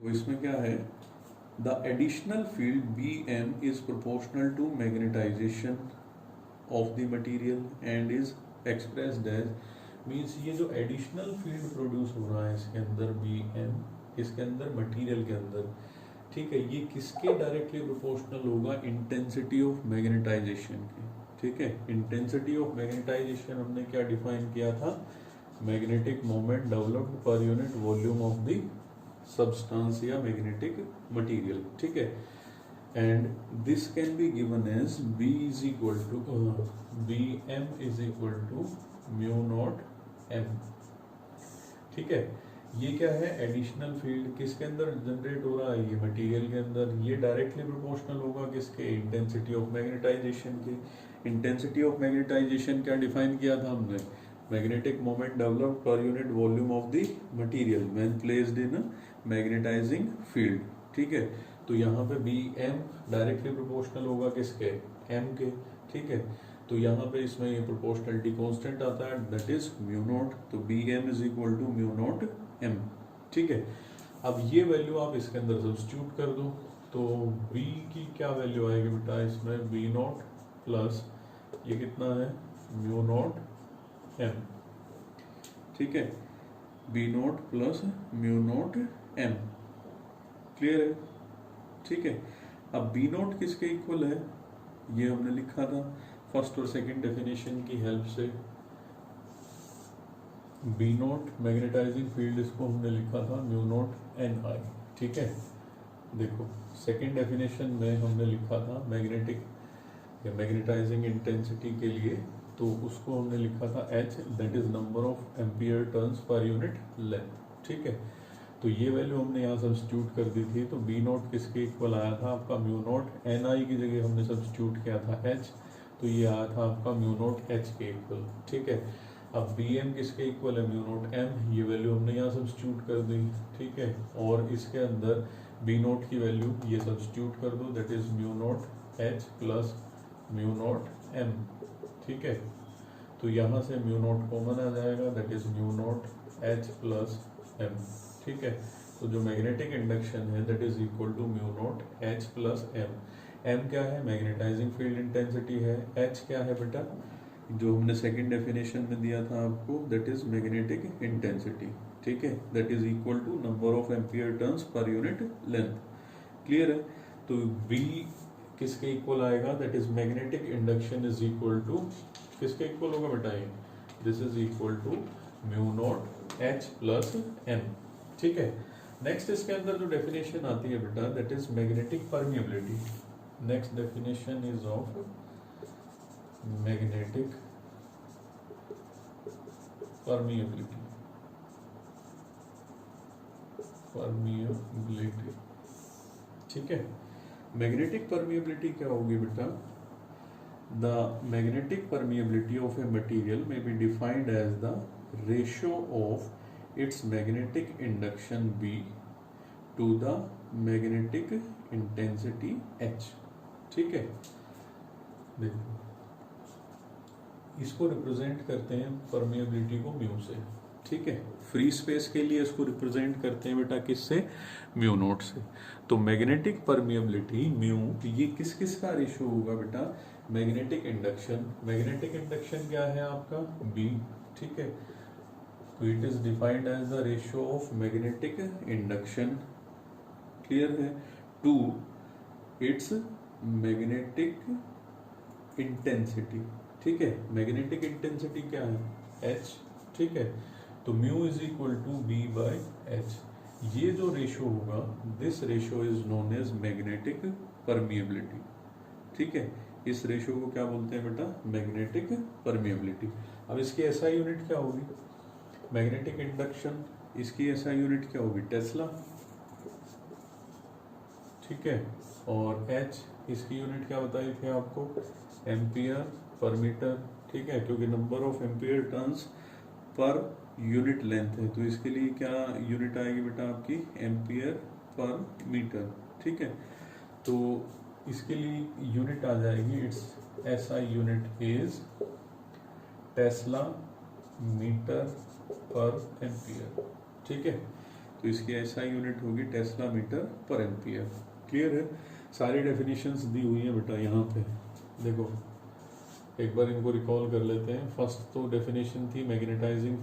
तो इसमें क्या है, the additional field B M is proportional to magnetization of the material and is expressed as, means ये जो एडिशनल फील्ड प्रोड्यूस हो रहा है इसके अंदर बी एम, इसके अंदर मटेरियल के अंदर, ठीक है, ये किसके डायरेक्टली प्रोपोर्शनल होगा, इंटेंसिटी ऑफ मैग्नेटाइजेशन के। ठीक है, इंटेंसिटी ऑफ मैग्नेटाइजेशन हमने क्या डिफाइन किया था, magnetic moment developed per unit volume of the substance या मैग्नेटिक मटेरियल। ठीक है, and this can be given as B is equal to B M is equal to mu naught M. ठीक है, ये क्या है, एडिशनल फील्ड किसके अंदर जनरेट हो रहा है, ये मटेरियल के अंदर, ये डायरेक्टली प्रोपोर्शनल होगा किसके, इंटेंसिटी ऑफ मैग्नेटाइजेशन के। इंटेंसिटी ऑफ मैग्नेटाइजेशन क्या डिफाइन किया था हमने, magnetic moment developed per unit volume of the material when placed in magnetizing field. ठीक है, तो यहाँ पे बी एम डायरेक्टली प्रोपोर्शनल होगा किसके, एम के। ठीक है, तो यहाँ पे इसमें ये प्रोपोर्शनलिटी कांस्टेंट आता है, दैट इज म्यू नॉट, तो B M is equal to mu naught M. ठीक है, अब ये वैल्यू आप इसके अंदर सब्स्टिट्यूट कर दो, तो बी की क्या वैल्यू आएगी बेटा, इसमें बी नॉट प्लस ये कितना है, म्यू नॉट एम। ठीक है, B naught plus mu naught M, clear है। ठीक है, अब बी नॉट किसके इक्वल है, ये हमने लिखा था फर्स्ट और सेकंड डेफिनेशन की हेल्प से। बी नॉट मैग्नेटाइजिंग फील्ड, इसको हमने लिखा था म्यू नॉट एन आई। ठीक है, देखो सेकंड डेफिनेशन में हमने लिखा था मैग्नेटिक या मैग्नेटाइजिंग इंटेंसिटी के लिए, तो उसको हमने लिखा था H, that is number of ampere turns per unit length. ठीक है, तो ये वैल्यू हमने यहाँ सब्स्टिट्यूट कर दी थी, तो बी नॉट किसके इक्वल आया था आपका, म्यू नॉट एन आई की जगह हमने सब्स्टिट्यूट किया था एच, तो ये आया था आपका म्यू नॉट एच के इक्वल। ठीक है, अब बी एम किसके इक्वल है, म्यू नॉट एम, ये वैल्यू हमने यहाँ सब्स्टिट्यूट कर दी। ठीक है, और इसके अंदर बी नॉट की वैल्यू ये सब्स्टिट्यूट कर दो, that is mu naught H plus mu naught M. ठीक है, तो यहाँ से म्यू नॉट कॉमन आ जाएगा, that is mu naught H plus M. ठीक है, तो जो मैग्नेटिक इंडक्शन है that is equal to mu naught H plus M. M क्या है, मैग्नेटाइजिंग फील्ड इंटेंसिटी है, एच क्या है बेटा, जो हमने सेकंड डेफिनेशन में दिया था आपको, दैट इज मैग्नेटिक इंटेंसिटी। ठीक है, that is equal to number of ampere turns per unit length. Clear है, तो बी किसके इक्वल आएगा, that is magnetic induction is equal to किसके इक्वल होगा बेटा, ये this is equal to mu naught H plus M. ठीक है, नेक्स्ट इसके अंदर जो डेफिनेशन आती है बेटा, that is magnetic permeability. Next definition is of magnetic permeability. Permeability, ठीक है, मैग्नेटिक परमिएबिलिटी क्या होगी बेटा, the magnetic permeability of a material may be defined as the ratio of its magnetic induction B to the magnetic intensity H। ठीक है, देखो इसको represent करते हैं परमिएबिलिटी को म्यू से। ठीक है, फ्री स्पेस के लिए इसको रिप्रेजेंट करते हैं बेटा किससे, म्यू नॉट से। तो मैग्नेटिक परमिएबिलिटी म्यू, ये किस किस का रेशियो होगा बेटा, मैग्नेटिक इंडक्शन, मैग्नेटिक इंडक्शन क्या है आपका बी। ठीक है, तो it is defined as the ratio of magnetic induction, clear है, टू इट्स मैग्नेटिक इंटेंसिटी। ठीक है, मैग्नेटिक इंटेंसिटी क्या है, एच। ठीक है, तो mu is equal to B by H. ये जो रेशियो होगा, this ratio is known as magnetic permeability. ठीक है, इस रेशियो को क्या बोलते हैं बेटा, मैग्नेटिक परमिएबिलिटी। अब इसकी एसआई यूनिट क्या होगी, मैग्नेटिक इंडक्शन, इसकी एसआई यूनिट क्या होगी, टेस्ला। ठीक है, और एच इसकी यूनिट क्या बताई थी आपको, एम्पियर पर मीटर। ठीक है, क्योंकि number of ampere turns per unit length है, तो इसके लिए क्या यूनिट आएगी बेटा आपकी, एम्पियर पर मीटर। ठीक है, तो इसके लिए यूनिट आ जाएगी, its SI unit is tesla metre per ampere. ठीक है, तो इसकी एसआई यूनिट होगी tesla metre per ampere. Clear है? सारी डेफिनेशंस दी हुई हैं बेटा यहाँ पे, देखो एक बार इनको रिकॉल कर लेते हैं। फर्स्ट तो डेफिनेशन थी magnetizing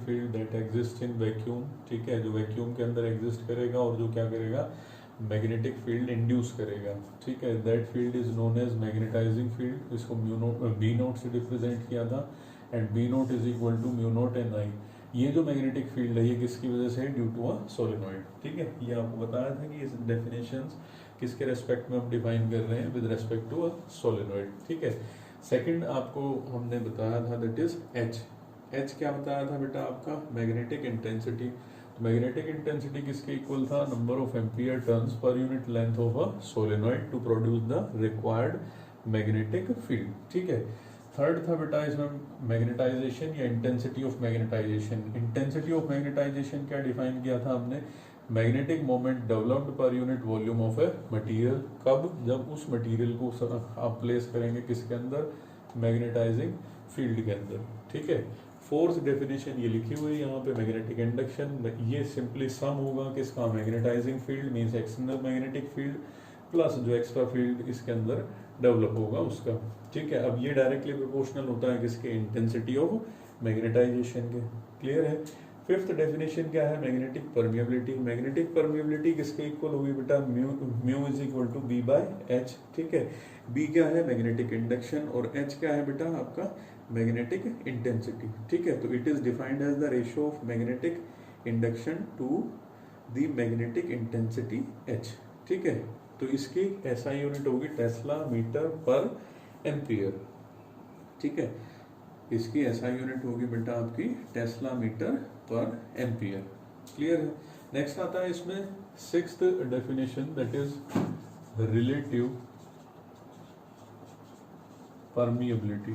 field that exist in vacuum, ठीक है, जो वैक्यूम के अंदर एग्जिस्ट करेगा और जो क्या करेगा, मैग्नेटिक फील्ड इंड्यूस करेगा, ठीक है। That field is known as magnetising field, इसको बी नोट से रिप्रेजेंट किया था, and B naught is equal to mu naught n I. ये जो मैग्नेटिक फील्ड है ये किसकी वजह से है, ड्यू टू अ सोलेनॉइड, ठीक है। ये आपको बताया था कि इस डेफिनेशंस किसके रेस्पेक्ट में हम डिफाइन कर रहे हैं, with respect to a solenoid, ठीक है। सेकंड आपको हमने बताया था दैट इज एच क्या बताया था बेटा आपका, मैग्नेटिक इंटेंसिटी। मैग्नेटिक इंटेंसिटी किसके इक्वल था, number of ampere turns per unit length of a solenoid to produce the required magnetic field, ठीक है। थर्ड था बेटा इसमें मैग्नेटाइजेशन या intensity of magnetization. Intensity of magnetization क्या डिफाइन किया था हमने, magnetic moment developed per unit volume of a material. कब, जब उस मटेरियल को आप प्लेस करेंगे किसके अंदर, मैग्नेटाइजिंग फील्ड के अंदर, ठीक है। फोर्थ डेफिनेशन ये लिखी हुई है यहाँ पे, मैग्नेटिक इंडक्शन, ये सिंपली सम होगा किसका, magnetizing field means external magnetic field plus जो एक्स्ट्रा फील्ड इसके अंदर डेवलप होगा उसका, ठीक है। अब ये डायरेक्टली प्रोपोर्शनल होता है किसके, इंटेंसिटी ऑफ मैग्नेटाइजेशन के। क्लियर है? फिफ्थ डेफिनेशन क्या है, मैग्नेटिक परमिएबिलिटी। मैग्नेटिक परमिएबिलिटी किसके इक्वल होगी बेटा, mu is equal to B by H, ठीक है। बी क्या है, मैग्नेटिक इंडक्शन, और एच क्या है बेटा आपका, मैग्नेटिक इंटेंसिटी, ठीक है। तो it is defined as the ratio of magnetic induction to the magnetic intensity H, ठीक है। तो इसकी एसआई यूनिट होगी टेस्ला मीटर पर एम्पियर, ठीक है। इसकी एसआई यूनिट होगी बेटा आपकी tesla metre per ampere. Clear है? नेक्स्ट आता है इसमें sixth definition that is relative permeability.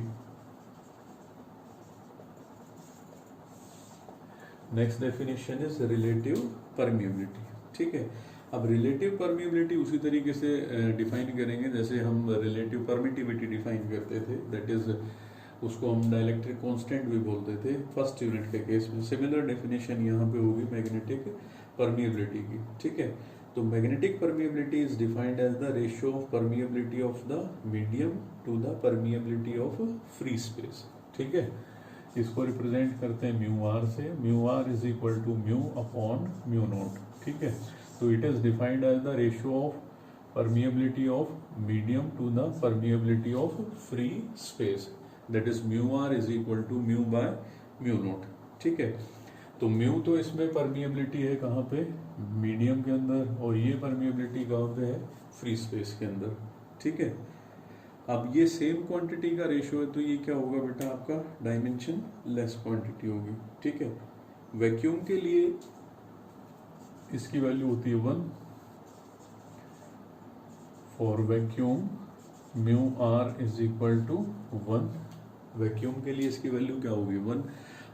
Next definition is relative permeability, ठीक है। अब रिलेटिव परमिएबिलिटी उसी तरीके से डिफाइन करेंगे जैसे हम रिलेटिव परमिटिविटी डिफाइन करते थे, दैट इज उसको हम डाइलेक्ट्रिक कांस्टेंट भी बोलते थे फर्स्ट यूनिट के केस में। सिमिलर डेफिनेशन यहाँ पे होगी मैग्नेटिक परमिएबिलिटी की, ठीक है। तो magnetic permeability is defined as the ratio of permeability of the medium to the permeability of free space, ठीक है। इसको रिप्रेजेंट करते हैं म्यू आर से, mu R is equal to mu upon mu naught, ठीक है। तो it is defined as the ratio of permeability of medium to the permeability of free space, that is mu R is equal to mu by mu naught, ठीक है। तो mu तो इसमें permeability है कहाँ पे, मीडियम के अंदर, और ये परमिएबिलिटी कहाँ पे है, फ्री स्पेस के अंदर, ठीक है। अब ये सेम क्वांटिटी का रेशियो है तो ये क्या होगा बेटा आपका, डायमेंशन लेस क्वांटिटी होगी, ठीक है। वैक्यूम के लिए इसकी वैल्यू होती है 1, for vacuum mu R is equal to 1, vacuum के लिए इसकी वैल्यू क्या होगी 1।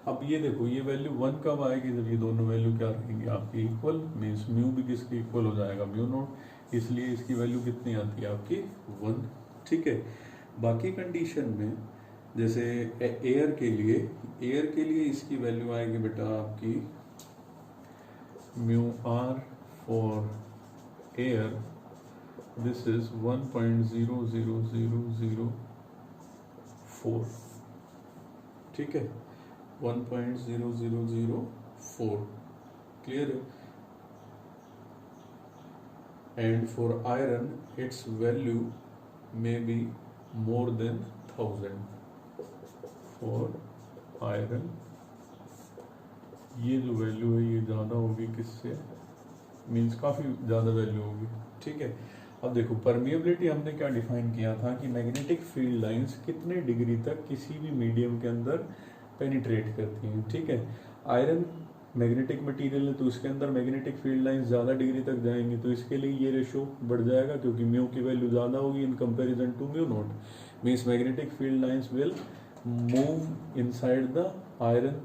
अब ये देखो ये वैल्यू 1 कब आएगी, जब ये दोनों वैल्यू क्या रहेंगी आपकी इक्वल, मीन्स म्यू भी किसके इक्वल हो जाएगा, म्यू नोट, इसलिए इसकी वैल्यू कितनी आती है आपकी 1, ठीक है। बाकी कंडीशन में जैसे एयर के लिए इसकी वैल्यू आएगी बेटा आपकी mu R for air, this is 1.00004, ठीक है, 1.0004, क्लियर है। And for iron its value may be more than 1000 for iron, ये जो वैल्यू है ये ज़्यादा होगी किससे, मीन्स काफ़ी ज़्यादा वैल्यू होगी, ठीक है। अब देखो परमिएबिलिटी हमने क्या डिफाइन किया था कि मैग्नेटिक फील्ड लाइंस कितने डिग्री तक किसी भी मीडियम के अंदर पेनिट्रेट करती हैं, ठीक है। आयरन मैग्नेटिक मटेरियल है तो इसके अंदर मैग्नेटिक फील्ड लाइंस ज़्यादा डिग्री तक जाएंगी, तो इसके लिए ये रेशो बढ़ जाएगा क्योंकि म्यू की वैल्यू ज़्यादा होगी in comparison to mu naught, means magnetic field lines will move inside the iron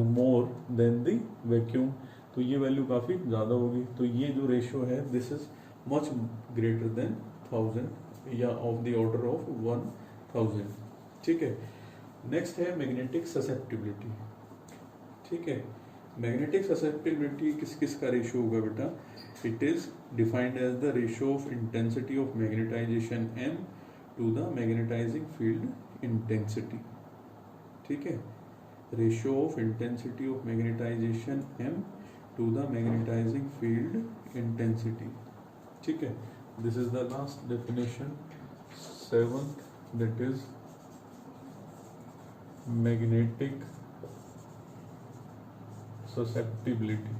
more than the vacuum, तो ये वैल्यू काफ़ी ज़्यादा होगी। तो ये जो रेशो है this is much greater than 1000 या ऑफ द ऑर्डर ऑफ 1000, ठीक है। नेक्स्ट है मैग्नेटिक ससेप्टिबिलिटी, ठीक है। मैग्नेटिक ससेप्टिबिलिटी किस किस का रेशियो होगा बेटा? It is defined as the ratio of intensity of magnetisation m to the magnetising field intensity. ठीक है, ratio of intensity of magnetisation m to the magnetising field intensity. ठीक है, this is the last definition, 7th, that is magnetic susceptibility।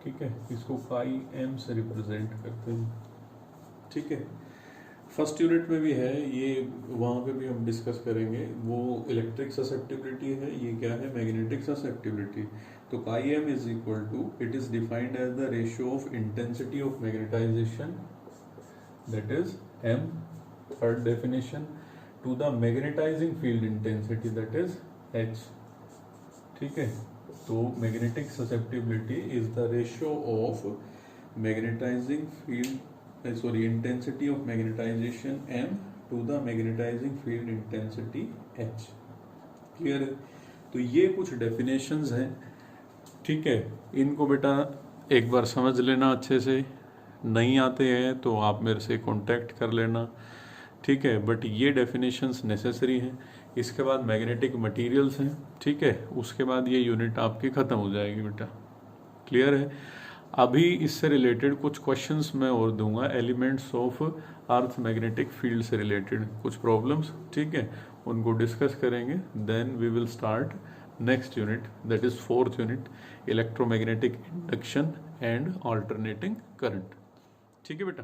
ठीक है, इसको काई M से represent करते हैं। ठीक है, फर्स्ट यूनिट में भी है ये, वहाँ पे भी हम डिस्कस करेंगे। वो इलेक्ट्रिक ससेप्टिबिलिटी है, ये क्या है? Magnetic susceptibility. तो chi M is equal to, it is defined as the ratio of intensity of magnetisation, that is M, third definition, to the magnetising field intensity, that is H. ठीक है, तो magnetic susceptibility is the ratio of magnetising field, sorry, intensity of magnetisation m to the magnetising field intensity h। Clear है? तो ये कुछ definitions हैं। ठीक है, इनको बेटा एक बार समझ लेना अच्छे से, नहीं आते हैं तो आप मेरे से कांटेक्ट कर लेना। ठीक है, बट ये डेफिनेशंस नेसेसरी हैं। इसके बाद मैग्नेटिक मटेरियल्स हैं। ठीक है, उसके बाद ये यूनिट आपकी ख़त्म हो जाएगी बेटा। क्लियर है? अभी इससे रिलेटेड कुछ क्वेश्चंस मैं और दूंगा, elements of earth magnetic field से रिलेटेड कुछ प्रॉब्लम्स। ठीक है, उनको डिस्कस करेंगे। Then we will start next unit, that is 4th unit, electromagnetic induction and alternating current. ठीक है बेटा।